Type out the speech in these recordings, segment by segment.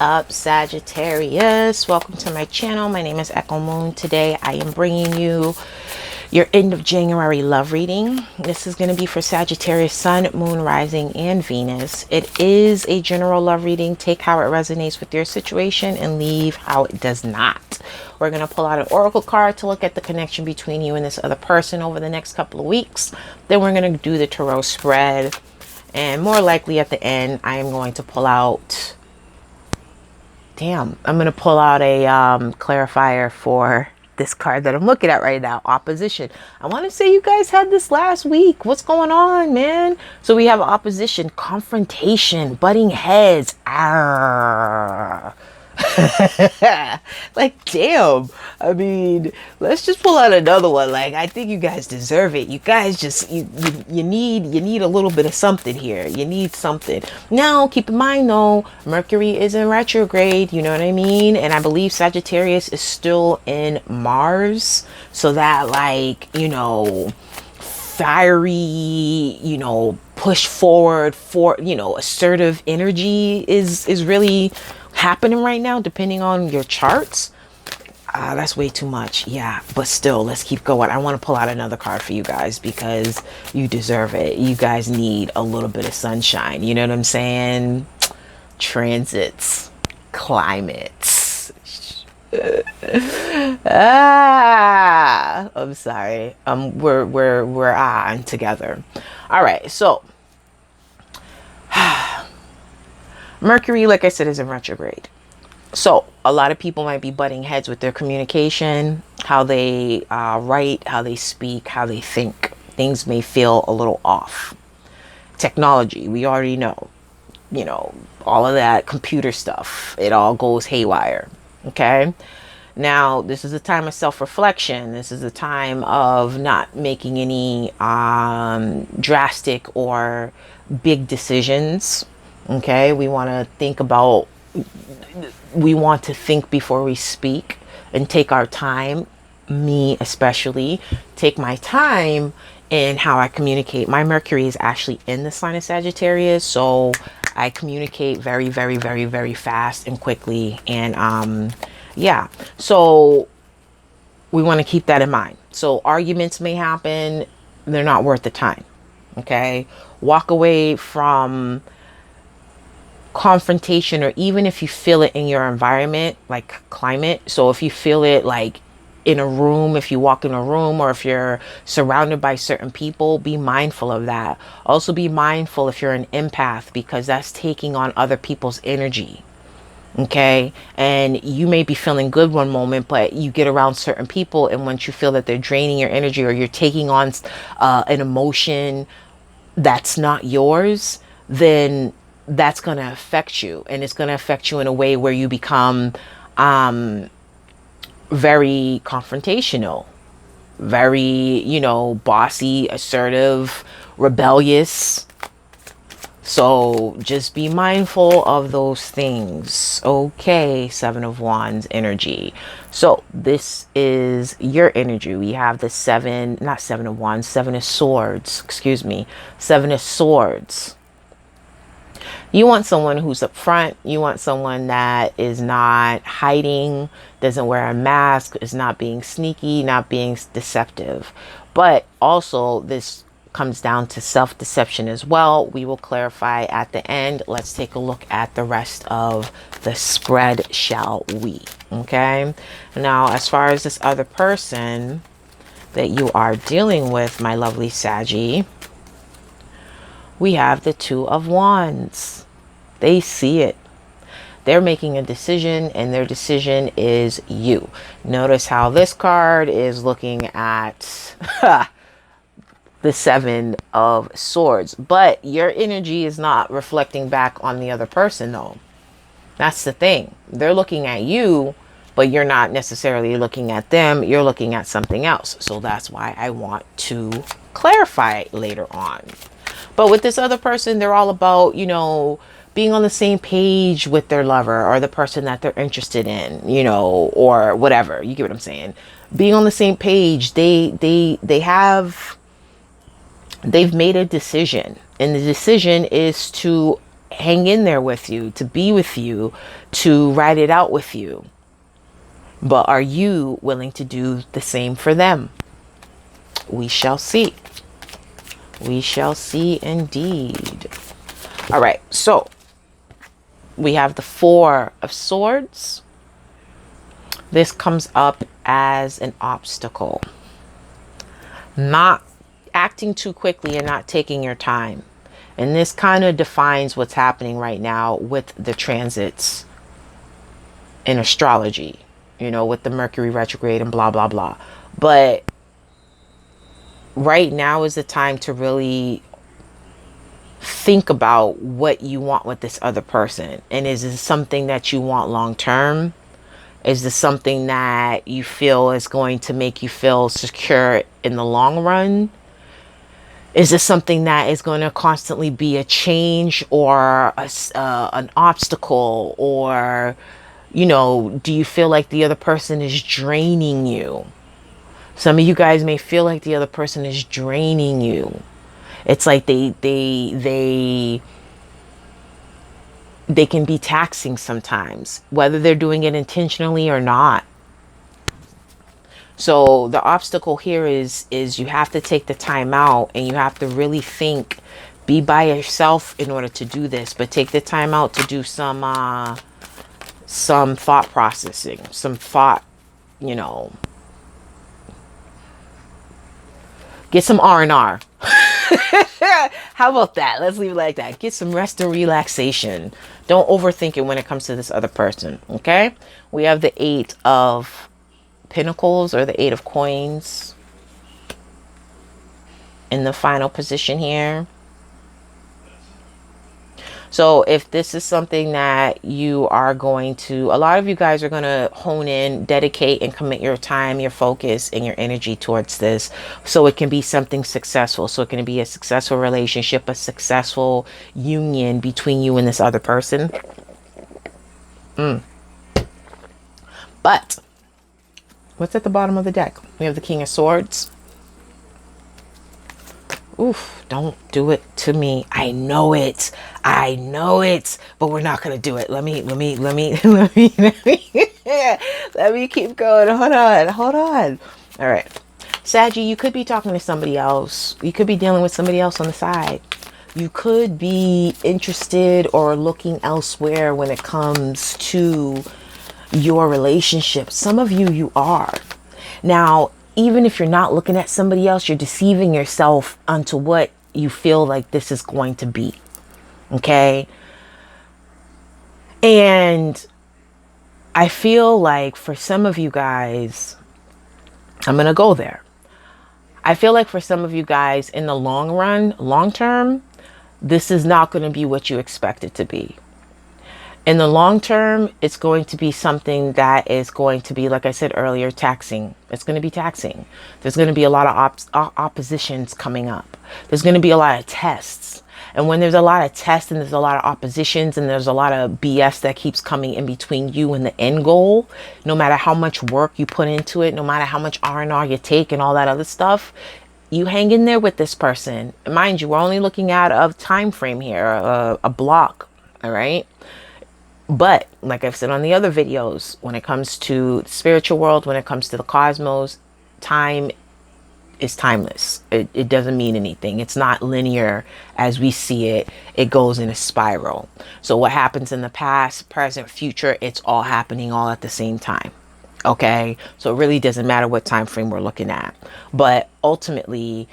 up, Sagittarius? Welcome to my channel. My name is Echo Moon. Today I am bringing you your end of January love reading. This is going to be for Sagittarius, Sun, Moon, Rising, and Venus. It is a general love reading. Take how it resonates with your situation and leave how it does not. We're going to pull out an oracle card to look at the connection between you and this other person over the next couple of weeks. Then we're going to do the tarot spread. And more likely at the end, I am going to pull out... I'm going to pull out a clarifier for this card that I'm looking at right now, opposition. I want to say you guys had this last week. What's going on, man? So we have opposition, confrontation, butting heads. Like, damn. I mean, let's just pull out another one. Like, I think you guys deserve it. You guys just, you need a little bit of something here. You need something. Now, keep in mind though, Mercury is in retrograde, you know what I mean? And I believe Sagittarius is still in Mars. So that, like, you know, fiery, you know, push forward for, you know, assertive energy is really happening right now, depending on your charts. That's way too much. Yeah, but still, let's keep going. I want to pull out another card for you guys because you deserve it. You guys need a little bit of sunshine. You know what I'm saying? Transits, climates. I'm sorry. We're on together. All right, so Mercury, like I said, is in retrograde. So a lot of people might be butting heads with their communication, how they write, how they speak, how they think. Things may feel a little off. Technology, we already know, you know, all of that computer stuff, it all goes haywire. Okay. Now, this is a time of self-reflection. This is a time of not making any drastic or big decisions. Okay, we want to think before we speak and take our time. Me especially, take my time in how I communicate. My Mercury is actually in the sign of Sagittarius, so I communicate very, very, very, very fast and quickly. And yeah, so we want to keep that in mind. So arguments may happen. They're not worth the time. Okay, walk away from confrontation, or even if you feel it in your environment, like climate. So if you feel it like in a room, if you walk in a room, or if you're surrounded by certain people, be mindful of that. Also be mindful if you're an empath, because that's taking on other people's energy. Okay, and you may be feeling good one moment, but you get around certain people, and once you feel that they're draining your energy, or you're taking on an emotion that's not yours, then that's going to affect you, and it's going to affect you in a way where you become very confrontational, very, you know, bossy, assertive, rebellious. So just be mindful of those things. Okay, Seven of Wands energy. So this is your energy. We have the Seven of Swords, excuse me, Seven of Swords. You want someone who's upfront. You want someone that is not hiding, doesn't wear a mask, is not being sneaky, not being deceptive. But also this comes down to self-deception as well. We will clarify at the end. Let's take a look at the rest of the spread, shall we? Okay. Now, as far as this other person that you are dealing with, my lovely Saggy, we have the Two of Wands. They see it. They're making a decision, and their decision is you. Notice how this card is looking at the Seven of Swords. But your energy is not reflecting back on the other person, though. That's the thing. They're looking at you, but you're not necessarily looking at them. You're looking at something else. So that's why I want to clarify later on. But with this other person, they're all about, you know, being on the same page with their lover or the person that they're interested in, you know, or whatever. You get what I'm saying? Being on the same page. They've made a decision, and the decision is to hang in there with you, to be with you, to ride it out with you. But are you willing to do the same for them? We shall see. We shall see indeed. All right, so we have the Four of Swords. This comes up as an obstacle. Not acting too quickly and not taking your time. And this kind of defines what's happening right now with the transits in astrology, you know, with the Mercury retrograde and blah, blah, blah. But right now is the time to really think about what you want with this other person. And is this something that you want long term? Is this something that you feel is going to make you feel secure in the long run? Is this something that is going to constantly be a change or an obstacle? Or, you know, do you feel like the other person is draining you? Some of you guys may feel like the other person is draining you. It's like they can be taxing sometimes, whether they're doing it intentionally or not. So the obstacle here is you have to take the time out and you have to really think, be by yourself in order to do this, but take the time out to do some thought processing, some thought, you know, get some R&R. How about that? Let's leave it like that. Get some rest and relaxation. Don't overthink it when it comes to this other person. Okay? We have the Eight of Pentacles or the Eight of Coins in the final position here. So if this is something that you are going to, a lot of you guys are going to hone in, dedicate, and commit your time, your focus, and your energy towards this. So it can be something successful. So it can be a successful relationship, a successful union between you and this other person. But what's at the bottom of the deck? We have the King of Swords. Oof, don't do it to me. I know it. But we're not going to do it. Let me keep going. Hold on. All right. Saggy, you could be talking to somebody else. You could be dealing with somebody else on the side. You could be interested or looking elsewhere when it comes to your relationship. Some of you are. Now, even if you're not looking at somebody else, you're deceiving yourself onto what you feel like this is going to be. Okay? And I feel like for some of you guys, I'm going to go there. I feel like for some of you guys in the long run, long term, this is not going to be what you expect it to be. In the long term, it's going to be something that is going to be, like I said earlier, taxing. It's going to be taxing. There's going to be a lot of oppositions coming up. There's going to be a lot of tests. And when there's a lot of tests and there's a lot of oppositions and there's a lot of BS that keeps coming in between you and the end goal, no matter how much work you put into it, no matter how much R&R you take and all that other stuff, you hang in there with this person. Mind you, we're only looking at a time frame here, a block, all right? But like I've said on the other videos, when it comes to the spiritual world, when it comes to the cosmos, time is timeless. It doesn't mean anything. It's not linear as we see it. It goes in a spiral. So what happens in the past, present, future, it's all happening all at the same time. Okay? So it really doesn't matter what time frame we're looking at. But ultimately,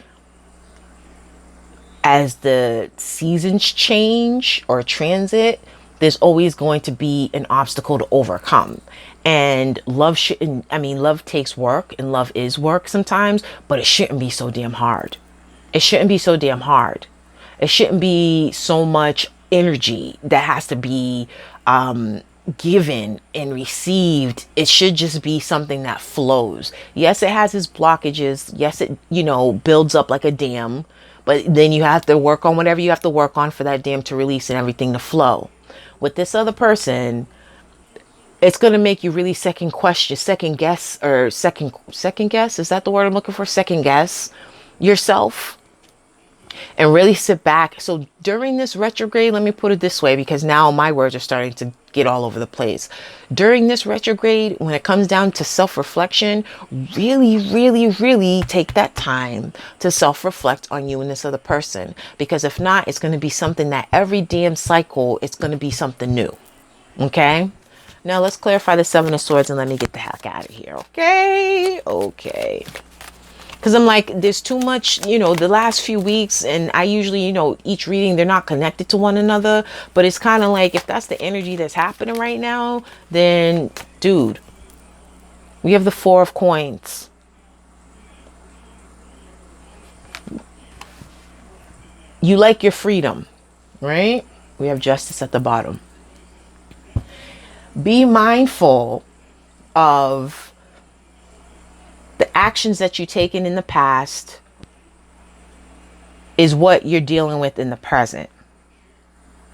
as the seasons change or transit, there's always going to be an obstacle to overcome. And love love takes work and love is work sometimes, but it shouldn't be so damn hard. It shouldn't be so damn hard. It shouldn't be so much energy that has to be given and received. It should just be something that flows. Yes, it has its blockages. Yes, it, builds up like a dam, but then you have to work on whatever you have to work on for that dam to release and everything to flow. With this other person, it's going to make you really second guess. Is that the word I'm looking for? Second guess yourself. and really sit back. So during this retrograde, let me put it this way, because now my words are starting to get all over the place. During this retrograde, when it comes down to self-reflection, really, really, really take that time to self-reflect on you and this other person. Because if not, it's going to be something that every damn cycle, it's going to be something new. Okay? Now let's clarify the Seven of Swords and let me get the heck out of here. Okay? Okay. Because I'm like, there's too much, the last few weeks, and I usually, each reading, they're not connected to one another, but it's kind of like, if that's the energy that's happening right now, then, dude, we have the Four of Coins. You like your freedom, right? We have Justice at the bottom. Be mindful of the actions that you've taken in the past is what you're dealing with in the present.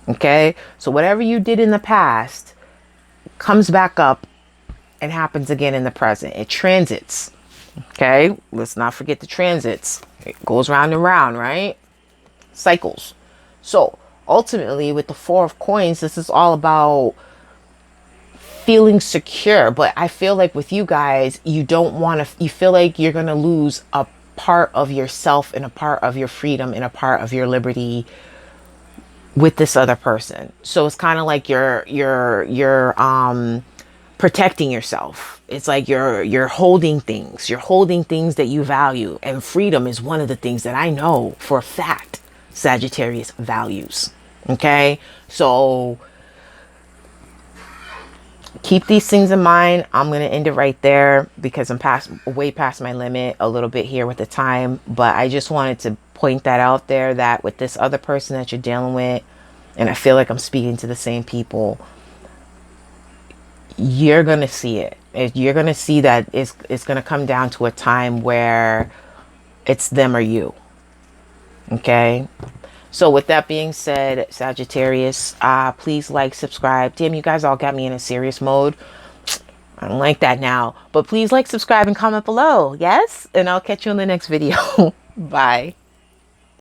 Okay? So whatever you did in the past comes back up and happens again in the present. It transits. Okay? Let's not forget the transits. It goes round and round, right? Cycles. So ultimately, with the Four of Coins, this is all about feeling secure. But I feel like with you guys, you don't want to, you feel like you're going to lose a part of yourself and a part of your freedom and a part of your liberty with this other person. So it's kind of like you're protecting yourself. It's like you're holding things. You're holding things that you value. And freedom is one of the things that I know for a fact Sagittarius values. Okay? So keep these things in mind. I'm going to end it right there because I'm way past my limit a little bit here with the time. But I just wanted to point that out there, that with this other person that you're dealing with, and I feel like I'm speaking to the same people, you're going to see it. You're going to see that it's going to come down to a time where it's them or you. Okay? So with that being said, Sagittarius, please like, subscribe. Damn, you guys all got me in a serious mode. I don't like that now. But please like, subscribe, and comment below. Yes? And I'll catch you in the next video. Bye.